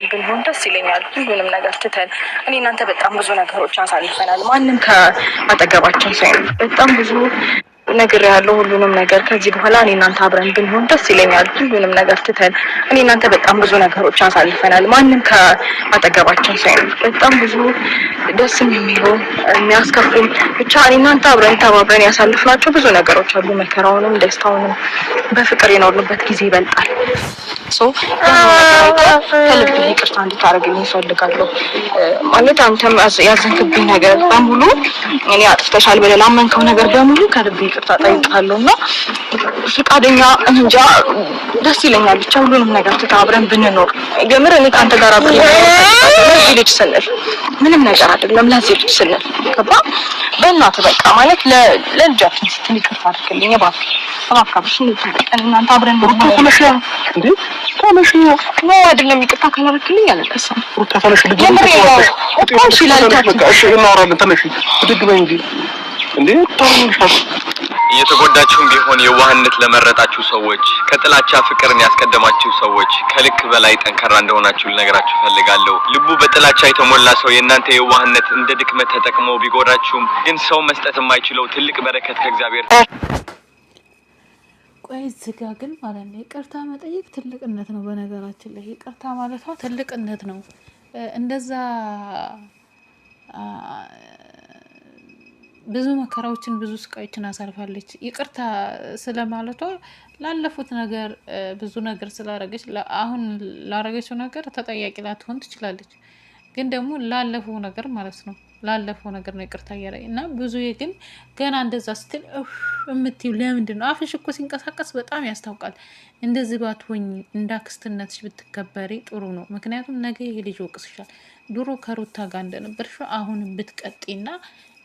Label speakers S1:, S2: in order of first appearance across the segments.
S1: ብንሆን ደስ ይለኛል። ሁሉንም ነገር ትተን እኔ እናንተ በጣም ብዙ ነገሮች አሳልፈናል። ማንም ከአጠገባችን ሳይኖር በጣም ብዙ ነገር ያለው ሁሉንም ነገር ከዚህ በኋላ እኔ እናንተ አብረን ብንሆን ደስ ይለኛል። ሁሉንም ነገር ትተን እኔ እናንተ በጣም ብዙ ነገሮች አሳልፈናል። ማንም ከአጠገባችን ሳይኖር በጣም ብዙ ደስም የሚሉ የሚያስከፉም ብቻ እኔ እናንተ አብረን ተባብረን ያሳልፍናቸው ብዙ ነገሮች አሉ። መከራውንም ደስታውንም በፍቅር የኖርንበት ጊዜ ይበልጣል። ከልብ ይቅርታ እንድታደርግልኝ እፈልጋለሁ። ማለት አንተም ያዘንክብኝ ነገር በሙሉ እኔ አጥፍተሻል ብለህ ላመንከው ነገር በሙሉ ከልብ ይቅርታ ጠይቃለሁ እና ፈቃደኛ እንጃ ደስ ይለኛል። ብቻ ሁሉንም ነገር አብረን ብንኖር የምር እኔ ከአንተ ጋር አብረን ለዚህ ልጅ ስንል ምንም ነገር አይደለም። ለዚህ ልጅ ስንል ገባ በእናትህ በቃ ማለት ለልጃችን ስትል ይቅርታ አድርግልኝ እባክህ እባክህ። እናንተ አብረን ነው እንዴ ታነሽ ነው አይደለም? ይቅርታ ካላረክልኝ አልከሰም። ታነሽ ልጅ እሺ እናወራለን። ታነሽ ድግ በይ እንዴ ታነሽ።
S2: እየተጎዳችሁም ቢሆን የዋህነት ለመረጣችሁ ሰዎች፣ ከጥላቻ ፍቅርን ያስቀደማችሁ ሰዎች ከልክ በላይ ጠንካራ እንደሆናችሁ ልነግራችሁ ፈልጋለሁ። ልቡ በጥላቻ የተሞላ ሰው የእናንተ የዋህነት እንደ ድክመት ተጠቅሞ ቢጎዳችሁም ግን ሰው መስጠት የማይችለው ትልቅ በረከት ከእግዚአብሔር
S3: ቆይ ዝጋ ግን ማለት ነው። ይቅርታ መጠየቅ ትልቅነት ነው። በነገራችን ላይ ይቅርታ ማለቷ ትልቅነት ነው። እንደዛ ብዙ መከራዎችን ብዙ ስቃዮችን አሳልፋለች። ይቅርታ ስለማለቷ ላለፉት ነገር ብዙ ነገር ስላረገች አሁን ላረገችው ነገር ተጠያቂ ላትሆን ትችላለች። ግን ደግሞ ላለፈው ነገር ማለት ነው ላለፈው ነገር ነው ይቅርታ እያለኝ እና ብዙ ግን ገና እንደዛ ስትል እምትይው ለምንድን ነው? አፍሽ እኮ ሲንቀሳቀስ በጣም ያስታውቃል። እንደዚህ ባትሆኝ እንዳክስትነትሽ ብትከበሪ ጥሩ ነው። ምክንያቱም ነገ ይሄ ልጅ ወቅስሻል። ድሮ ከሩታ ጋር እንደነበርሽው አሁንም ብትቀጤና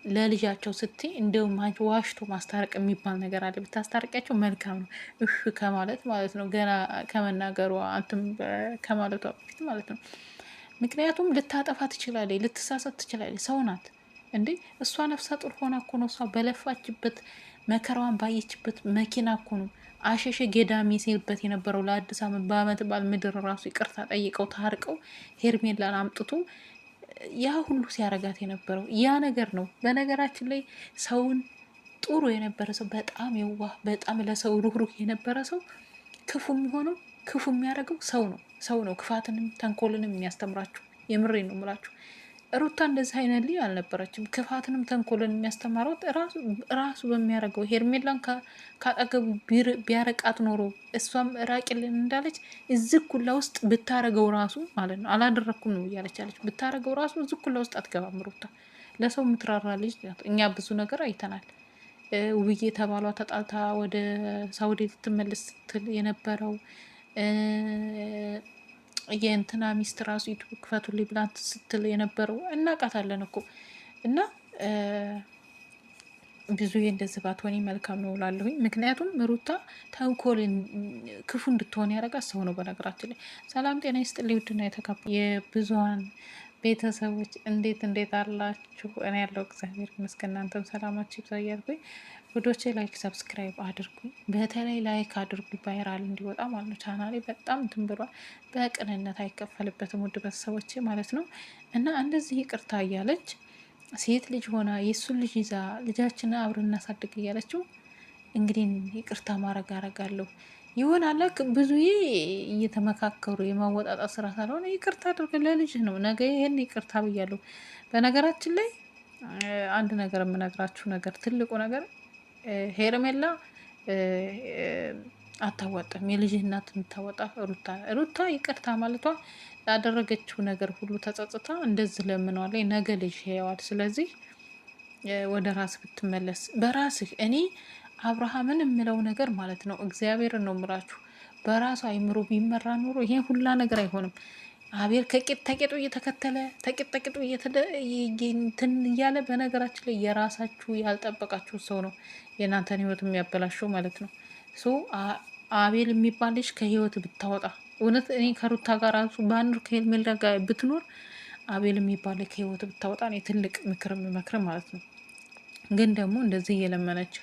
S3: ለልጃቸው ስትይ እንደውም አንቺ ዋሽቶ ማስታረቅ የሚባል ነገር አለ። ብታስታርቂያቸው መልካም ነው። ከማለት ማለት ነው ገና ከመናገሯ አንተም ከማለቷ በፊት ማለት ነው። ምክንያቱም ልታጠፋ ትችላለች፣ ልትሳሳት ትችላለች። ሰው ናት እንዴ እሷ ነፍሰ ጡር ሆና እኮ ነው። እሷ በለፋችበት መከራዋን ባየችበት መኪና እኮ ነው አሸሸ ገዳሚ ሲልበት የነበረው። ለአዲስ ዓመት በዓመት በዓል ምድር ራሱ ይቅርታ ጠይቀው ታርቀው ሄርሜላን አምጥቶ ያ ሁሉ ሲያረጋት የነበረው ያ ነገር ነው። በነገራችን ላይ ሰውን ጥሩ የነበረ ሰው በጣም የዋህ በጣም ለሰው ሩህሩህ የነበረ ሰው ክፉ የሚሆነው ክፉ የሚያደርገው ሰው ነው። ክፋትንም ተንኮልንም የሚያስተምራችሁ የምሬ ነው የምላችሁ። ሩታ እንደዚህ አይነት ልጅ አልነበረችም። ክፋትንም ተንኮልን የሚያስተማረው ራሱ በሚያደርገው ሄርሜላን ካጠገቡ ቢያረቃት ኖሮ እሷም ራቂልን እንዳለች እዚህ ኩላ ውስጥ ብታረገው ራሱ ማለት ነው አላደረኩም ነው እያለች ያለች ብታረገው ራሱ እዚህ ኩላ ውስጥ አትገባም። ሩታ ለሰው የምትራራ ልጅ እኛ ብዙ ነገር አይተናል። ውብዬ ተባሏ ተጣልታ ወደ ሳውዲ ልትመለስ ስትል የነበረው የእንትና ሚስት ራሱ ዩቱብ ክፈቱልኝ ብላ ስትል የነበረው እናውቃታለን እኮ እና ብዙ እንደዚህ ባትሆኒ መልካም ነው እላለሁኝ። ምክንያቱም ሩታ ተንኮልን ክፉ እንድትሆን ያደረጋት ሰው ነው። በነገራችን ላይ ሰላም ጤና ይስጥልኝ ውድና የተከበራችሁ የብዙሀን ቤተሰቦች እንዴት አላችሁ? እኔ ያለው እግዚአብሔር ይመስገን፣ እናንተም ሰላማችሁ ይብዛ እያልኩኝ ውዶቼ ላይክ ሰብስክራይብ አድርጉኝ። በተለይ ላይክ አድርጉኝ ቫይራል እንዲወጣ ማለት ነው። ቻናሌ በጣም እንትን ብሏል። በቅንነት አይከፈልበትም ውድ ቤተሰቦቼ ማለት ነው። እና እንደዚህ ይቅርታ እያለች ሴት ልጅ ሆና የእሱን ልጅ ይዛ ልጃችንን አብረን እናሳድግ እያለችው እንግዲህ ይቅርታ ማድረግ አረጋለሁ ይሆናል። ብዙ እየተመካከሩ የማወጣጣት ስራ ሳልሆነ ይቅርታ አድርግ ለልጅ ነው። ነገ ይሄን ይቅርታ ብያለሁ። በነገራችን ላይ አንድ ነገር የምነግራችሁ ነገር ትልቁ ነገር ሄርሜላ አታዋጣም። የልጅ እናት የምታወጣ ሩታ ይቅርታ ማለቷ ላደረገችው ነገር ሁሉ ተጸጽታ እንደዚህ ለምነዋለች። ነገ ልጅ ያዋል። ስለዚህ ወደ ራስ ብትመለስ በራስህ እኔ አብርሃምን የምለው ነገር ማለት ነው እግዚአብሔርን ነው የምላችሁ። በራሱ አይምሮ ቢመራ ኖሮ ይሄ ሁላ ነገር አይሆንም። አቤል ከቂጥ ተቂጡ እየተከተለ ተቂጥ ተቂጡ እንትን እያለ በነገራችን ላይ የራሳችሁ ያልጠበቃችሁ ሰው ነው የእናንተን ህይወት የሚያበላሸው ማለት ነው። አቤል የሚባል ልጅ ከህይወት ብታወጣ እውነት እኔ ከሩታ ጋር ራሱ በአንዱ ከሄርሜላ ጋር ብትኖር አቤል የሚባል ከህይወት ብታወጣ እኔ ትልቅ ምክር መክር ማለት ነው። ግን ደግሞ እንደዚህ እየለመነች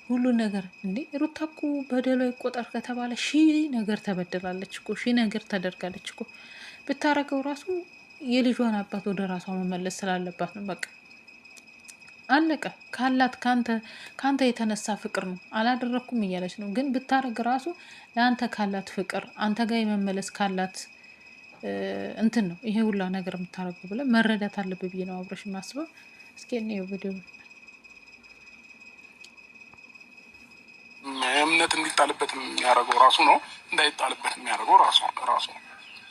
S3: ሁሉ ነገር እንዴ ሩታ እኮ በደሏ ይቆጠር ከተባለ ሺህ ነገር ተበድላለች እኮ ሺህ ነገር ተደርጋለች እኮ። ብታረገው ራሱ የልጇን አባት ወደ ራሷ መመለስ ስላለባት ነው። በቃ አለቀ። ካላት ካንተ የተነሳ ፍቅር ነው አላደረኩም እያለች ነው። ግን ብታረግ ራሱ ለአንተ ካላት ፍቅር አንተ ጋር የመመለስ ካላት እንትን ነው ይሄ ሁላ ነገር የምታረገው ብለህ መረዳት አለብህ ብዬ ነው አብረሽ የማስበው። እስኪ እኔው ቪዲዮ
S4: እምነት እንዲጣልበት የሚያደርገው ራሱ ነው፣ እንዳይጣልበት የሚያደርገው ራሱ ነው።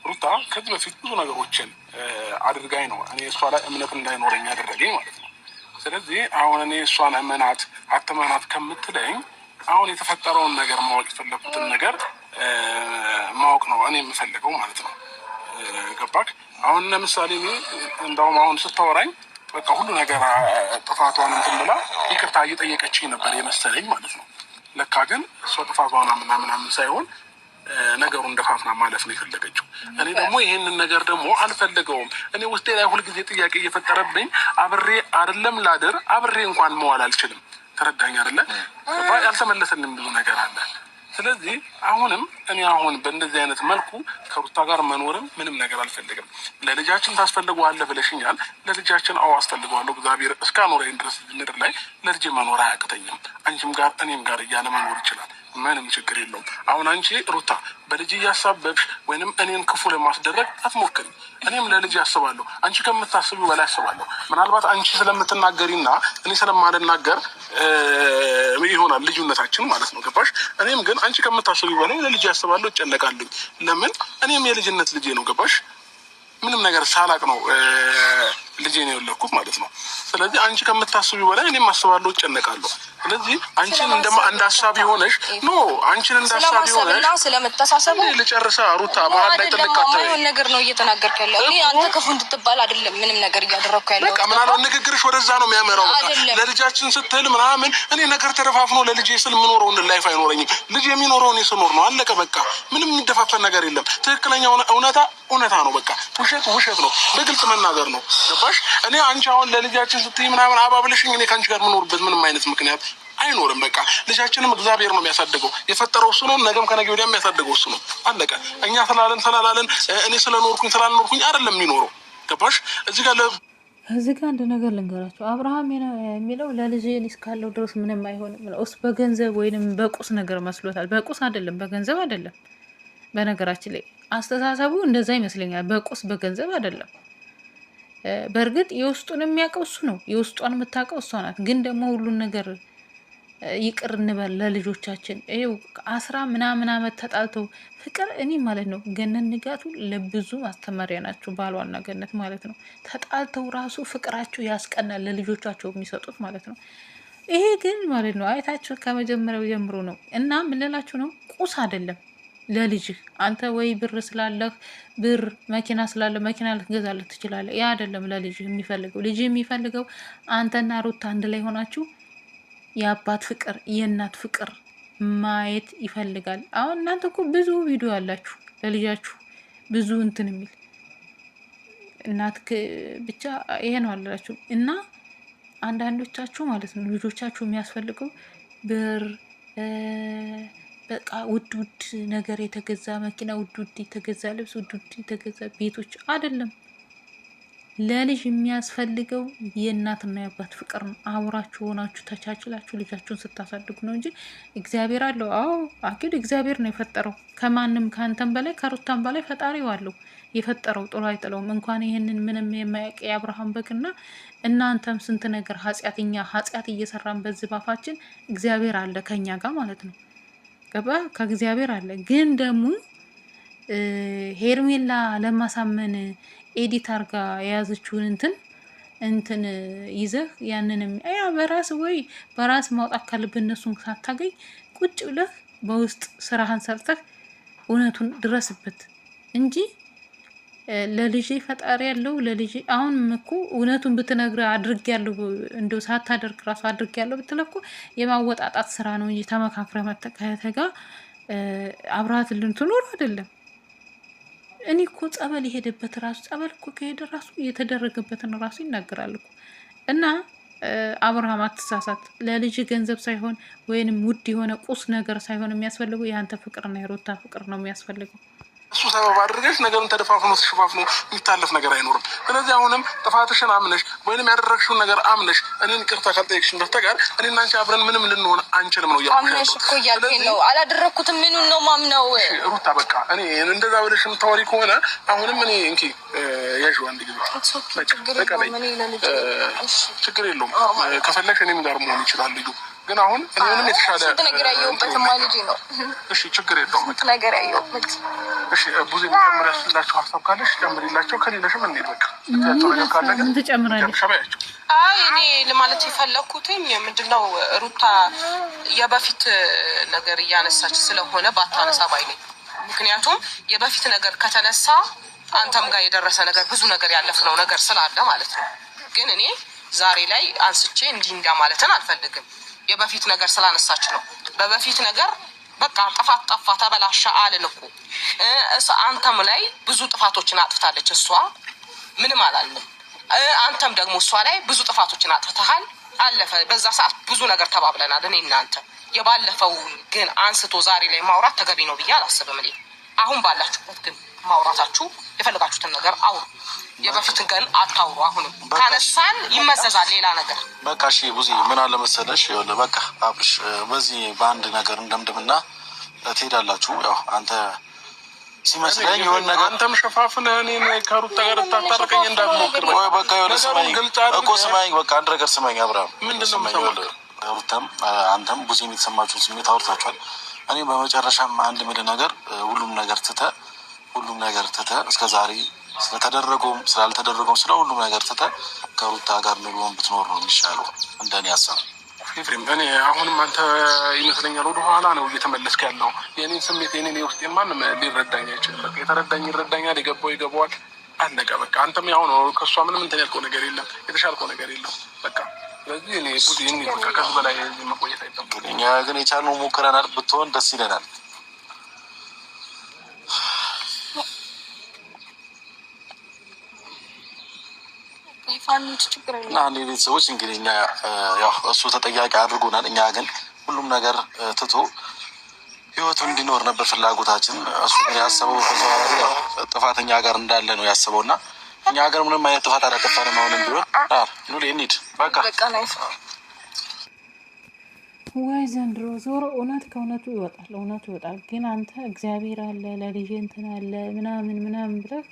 S4: ሩታ ከዚህ በፊት ብዙ ነገሮችን አድርጋኝ ነው እኔ እሷ ላይ እምነት እንዳይኖረኝ ያደረገኝ ማለት ነው። ስለዚህ አሁን እኔ እሷን እመናት አትመናት ከምትለኝ አሁን የተፈጠረውን ነገር ማወቅ የፈለኩትን ነገር ማወቅ ነው እኔ የምፈልገው ማለት ነው። ገባክ? አሁን ለምሳሌ እኔ እንደውም አሁን ስታወራኝ በቃ ሁሉ ነገር ጥፋቷን እንትን ብላ ይቅርታ እየጠየቀችኝ ነበር የመሰለኝ ማለት ነው። ለካ ግን እሷ ጥፋቷን ምናምን ሳይሆን ነገሩን ደፋፍና ማለፍ ነው የፈለገችው። እኔ ደግሞ ይሄንን ነገር ደግሞ አልፈለገውም። እኔ ውስጤ ላይ ሁልጊዜ ጥያቄ እየፈጠረብኝ አብሬ አይደለም ላድር አብሬ እንኳን መዋል አልችልም። ተረዳኝ አይደለ? ያልተመለሰልኝ ብዙ ነገር አለ። ስለዚህ አሁንም እኔ አሁን በእንደዚህ አይነት መልኩ ከሩታ ጋር መኖርም ምንም ነገር አልፈልግም። ለልጃችን ታስፈልገዋለህ ብለሽኛል። ለልጃችን አዎ አስፈልገዋለሁ። እግዚአብሔር እስካኖረኝ ድረስ ምድር ላይ ለልጄ መኖር አያቅተኝም። አንቺም ጋር እኔም ጋር እያለ መኖር ይችላል። ምንም ችግር የለውም። አሁን አንቺ ሩታ በልጅ እያሳበብሽ ወይንም እኔን ክፉ ለማስደረግ አትሞክሪ። እኔም ለልጅ አስባለሁ። አንቺ ከምታስቢው በላይ አስባለሁ። ምናልባት አንቺ ስለምትናገሪና እኔ ስለማልናገር ይሆናል ልዩነታችን ማለት ነው። ገባሽ? እኔም ግን አንቺ ከምታስቢው በላይ ለልጅ አስባለሁ፣ እጨነቃለሁ። ለምን? እኔም የልጅነት ልጄ ነው። ገባሽ? ምንም ነገር ሳላቅ ነው ልጄ ነው የወለድኩት ማለት ነው። ስለዚህ አንቺ ከምታስቢው በላይ እኔም አስባለሁ፣ እጨነቃለሁ። ስለዚህ አንቺን እንደ ሀሳቢ ሆነሽ አንቺን እንደ ሀሳቢ ሆነሽ
S1: ስለመተሳሰቡ
S4: ልጨርሳ ሩታ መሀል ላይ ጥልቃታ
S1: ነገር ነው እየተናገርኩ ያለው። እኔ አንተ ክፉ እንድትባል አይደለም ምንም ነገር እያደረግኩ ያለው።
S4: በቃ ምናልባት ንግግርሽ ወደዛ ነው የሚያመራው። በቃ ለልጃችን ስትል ምናምን እኔ ነገር ተደፋፍኖ ለልጄ ስል የምኖረውን ላይፍ አይኖረኝም። ልጅ የሚኖረው እኔ ስኖር ነው። አለቀ በቃ። ምንም የሚደፋፈን ነገር የለም። ትክክለኛ እውነታ ነው። በቃ ውሸት ነው። በግልጽ መናገር ነው። ገባሽ? እኔ አንቺ አሁን ለልጃችን ስትይ ምናምን አባብለሽኝ እኔ ከአንቺ ጋር የምኖርበት ምንም አይነት ምክንያት አይኖርም። በቃ ልጃችንም እግዚአብሔር ነው የሚያሳድገው። የፈጠረው እሱ ነው። ነገም ከነገ ወዲያ የሚያሳድገው እሱ ነው። አለቀ። እኛ ስላላለን እኔ ስለኖርኩኝ ስላልኖርኩኝ አይደለም የሚኖረው። ገባሽ? እዚህ ጋር
S3: አንድ ነገር ልንገራቸው። አብርሃም የሚለው ለልጅ እስካለው ድረስ ምንም አይሆንም ነው። እሱ በገንዘብ ወይንም በቁስ ነገር መስሎታል። በቁስ አይደለም፣ በገንዘብ አይደለም። በነገራችን ላይ አስተሳሰቡ እንደዛ ይመስለኛል። በቁስ በገንዘብ አይደለም። በእርግጥ የውስጡን የሚያውቀው እሱ ነው። የውስጧን የምታውቀው እሷ ናት። ግን ደግሞ ሁሉን ነገር ይቅር እንበል ለልጆቻችን። ይኸው 10 ምናምን ዓመት ተጣልተው ፍቅር እኔ ማለት ነው ገነት ንጋቱ ለብዙ ማስተማሪያ ናቸው። ባሏና ገነት ማለት ነው ተጣልተው ራሱ ፍቅራቸው ያስቀናል ለልጆቻቸው የሚሰጡት ማለት ነው። ይሄ ግን ማለት ነው አይታችሁ ከመጀመሪያው ጀምሮ ነው። እና ምን ልላችሁ ነው ቁስ አይደለም ለልጅህ አንተ ወይ ብር ስላለህ ብር መኪና ስላለ መኪና ልትገዛለት ትችላለህ። ያ አይደለም ለልጅህ የሚፈልገው። ልጅ የሚፈልገው አንተና ሩታ አንድ ላይ ሆናችሁ የአባት ፍቅር የእናት ፍቅር ማየት ይፈልጋል። አሁን እናንተ እኮ ብዙ ቪዲዮ አላችሁ ለልጃችሁ ብዙ እንትን የሚል እናት ብቻ ይሄ ነው አላችሁ። እና አንዳንዶቻችሁ ማለት ነው ልጆቻችሁ የሚያስፈልገው ብር በቃ ውድ ነገር የተገዛ መኪና፣ ውድ የተገዛ ልብስ፣ ውድ የተገዛ ቤቶች አይደለም። ለልጅ የሚያስፈልገው የእናትና የአባት ፍቅር ነው። አብራችሁ ሆናችሁ ተቻችላችሁ ልጃችሁን ስታሳድጉ ነው እንጂ እግዚአብሔር አለው። አዎ አኪድ እግዚአብሔር ነው የፈጠረው። ከማንም ከአንተም በላይ ከሩታም በላይ ፈጣሪው አለው የፈጠረው። ጥሎ አይጥለውም። እንኳን ይህንን ምንም የማያውቅ የአብርሃም በግና እናንተም ስንት ነገር ኃጢአት እየሰራን በዚህ ባፋችን እግዚአብሔር አለ ከኛ ጋር ማለት ነው። ገባ? ከእግዚአብሔር አለ። ግን ደግሞ ሄርሜላ ለማሳመን ኤዲት አርጋ የያዘችውን እንትን ይዘህ ያንንም በራስ ማውጣት ካለብህ እነሱን ሳታገኝ ቁጭ ብለህ በውስጥ ስራህን ሰርተህ እውነቱን ድረስበት እንጂ ለልጄ ፈጣሪ ያለው ለልጄ አሁን እኮ እውነቱን ብትነግር አድርጌያለሁ እንደው ሳታደርግ ራሱ አድርጌያለሁ ብትል እኮ የማወጣጣት ስራ ነው እንጂ ተመካክረ መተካተጋ አብራት ልንትኖር አይደለም። እኔ እኮ ጸበል የሄደበት ራሱ ጸበል እኮ ከሄደ ራሱ የተደረገበትን ራሱ ይናገራል እኮ። እና አብርሃም አትሳሳት። ለልጅ ገንዘብ ሳይሆን ወይንም ውድ የሆነ ቁስ ነገር ሳይሆን የሚያስፈልገው የአንተ ፍቅርና የሩታ ፍቅር ነው የሚያስፈልገው።
S4: እሱ ሰበብ አድርገሽ ነገርን ተደፋፍኖ ተሸፋፍኖ የሚታለፍ ነገር አይኖርም። ስለዚህ አሁንም ጥፋትሽን አምነሽ ወይንም ያደረግሽውን ነገር አምነሽ እኔን ይቅርታ ካልጠየቅሽኝ በስተቀር እኔና አንቺ አብረን ምንም ልንሆን አንችልም ነው እያልኩሽ
S1: አምነሽ እኮ እያልኩኝ ነው። አላደረግኩትም። ምኑን ነው ማምነው?
S4: ሩታ በቃ እኔ እንደዛ ብለሽ የምታወሪ ከሆነ አሁንም እኔ እንኪ ያዥ አንድ ጊዜ ችግር የለውም። ከፈለግሽ እኔም ጋር መሆን ይችላል ልጁ ግን አሁን እኔ ምንም የተሻለ
S1: ነገር ያየሁበትማ ልጅ ነው።
S4: እሺ ችግር የለውም።
S1: ነገር ያየሁበት
S4: እሺ ብዙ የሚጨምር ያስላቸው ሀሳብ ካለሽ ጨምሪላቸው፣ ከሌለሽም እንሂድ በቃ ያቸው ነገር ካለ ግን
S3: ትጨምራለሽ።
S5: አይ እኔ ለማለት የፈለኩትኝ ምንድነው ሩታ የበፊት ነገር እያነሳች ስለሆነ ባታነሳ ባይ ነኝ። ምክንያቱም የበፊት ነገር ከተነሳ አንተም ጋር የደረሰ ነገር ብዙ ነገር ያለፍነው ነገር ስላለ ማለት ነው። ግን እኔ ዛሬ ላይ አንስቼ እንዲህ ማለትን አልፈልግም። የበፊት ነገር ስላነሳች ነው። በበፊት ነገር በቃ ጥፋት ጠፋ ተበላሸ አልን እኮ አንተም ላይ ብዙ ጥፋቶችን አጥፍታለች እሷ ምንም አላልንም። አንተም ደግሞ እሷ ላይ ብዙ ጥፋቶችን አጥፍተሃል። አለፈ። በዛ ሰዓት ብዙ ነገር ተባብለናል እኔ እናንተ። የባለፈው ግን አንስቶ ዛሬ ላይ ማውራት ተገቢ ነው ብዬ አላስብም። እኔ አሁን ባላችሁበት ግን ማውራታችሁ የፈለጋችሁትን ነገር አውሩ። የበፊት ግን አታውሩ። አሁንም ካነሳን ይመዘዛል ሌላ ነገር።
S6: በቃ እሺ ብዙ ምን አለ መሰለሽ ይኸውልህ በቃ አብርሽ በዚህ በአንድ ነገር እንደምድምና ትሄዳላችሁ። ያው አንተ ሲመስለኝ የሆነ ነገር
S4: አንተም ሸፋፍነህ እኔን ከሩታ ጋር ታጣርቀኝ እንዳትሞክር።
S6: ወይ በቃ የሆነ ስማኝ እኮ ስማኝ፣ በቃ አንድ ነገር ስማኝ አብርሃም።
S4: ምንድነው የምሰማው?
S6: ሩታም አንተም ብዙ የተሰማችሁን ስሜት አውርታችኋል። እኔ በመጨረሻም አንድ ምድ ነገር ሁሉም ነገር ትተህ እስከ ዛሬ ስለተደረገውም ስላልተደረገውም ስለ ሁሉም ነገር ትተህ ከሩታ ጋር ኑሮን ብትኖር ነው የሚሻለው እንደኔ ሀሳብ።
S4: ኤፍሬም እኔ አሁንም አንተ ይመስለኛል ወደ ኋላ ነው እየተመለስክ ያለው። የኔን ስሜት የኔን የውስጤን ማንም ሊረዳኝ አይችልም። በቃ የተረዳኝ ይረዳኛል፣ የገባው ይገባዋል። አለቀ በቃ። አንተም ያው ነው ከእሷ ምንም እንትን ያልከው ነገር የለም፣ የተሻልከው ነገር የለም በቃ። ስለዚህ እኔ ብዙ ይህን በቃ ከዚህ በላይ መቆየት አይጠበቅም።
S6: እኛ ግን የቻልነው ሞክረናል። ብትሆን ደስ ይለናል። እና እኔ ቤተሰቦች እንግዲህ እኛ ያው እሱ ተጠያቂ አድርጎናል። እኛ ግን ሁሉም ነገር ትቶ ህይወቱ እንዲኖር ነበር ፍላጎታችን። እሱ ግን ያሰበው ጥፋተኛ ጋር እንዳለ ነው ያሰበው እና እኛ ሀገር ምንም አይነት ጥፋት አላጠፋንም። አሁንም ቢሆን ኑሌ እንሂድ በቃ።
S3: ወይ ዘንድሮ ዞሮ እውነት ከእውነቱ ይወጣል፣ እውነቱ ይወጣል። ግን አንተ እግዚአብሔር አለ ለልጅ እንትን አለ ምናምን ብለህ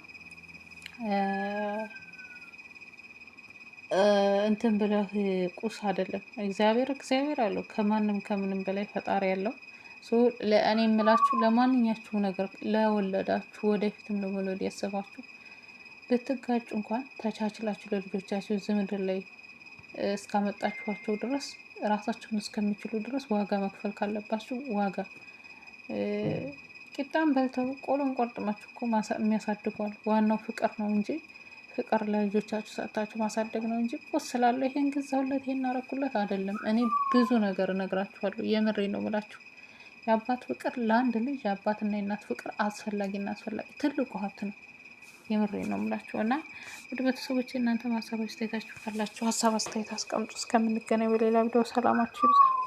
S3: እንትን ብለህ ቁስ አይደለም። እግዚአብሔር አለው ከማንም ከምንም በላይ ፈጣሪ ያለው። ለእኔ የምላችሁ ለማንኛችሁ ነገር ለወለዳችሁ ወደፊትም ለመውለድ ያሰባችሁ ብትጋጩ እንኳን ተቻችላችሁ ለልጆቻችሁ እዚህ ምድር ላይ እስካመጣችኋቸው ድረስ ራሳቸውን እስከሚችሉ ድረስ ዋጋ መክፈል ካለባችሁ ዋጋ። ቂጣም በልተው ቆሎን ቆርጥማችሁ እኮ የሚያሳድጓል። ዋናው ፍቅር ነው እንጂ ፍቅር ለልጆቻችሁ ሰጥታችሁ ማሳደግ ነው እንጂ ቁስ ስላለው ይሄን ገዛሁለት ይሄን አረኩለት አይደለም። እኔ ብዙ ነገር እነግራችኋለሁ። የምሬ ነው የምላችሁ። የአባት ፍቅር ለአንድ ልጅ የአባትና የእናት ፍቅር አስፈላጊ ትልቁ ሀብት ነው። የምሬ ነው የምላችሁ። እና ወደ ቤተሰቦቼ እናንተ ሀሳብ አስተያየታችሁ ካላችሁ ሀሳብ አስተያየት አስቀምጡ። እስከምንገናኝ በሌላ ቪዲዮ ሰላማችሁ ይብዛ።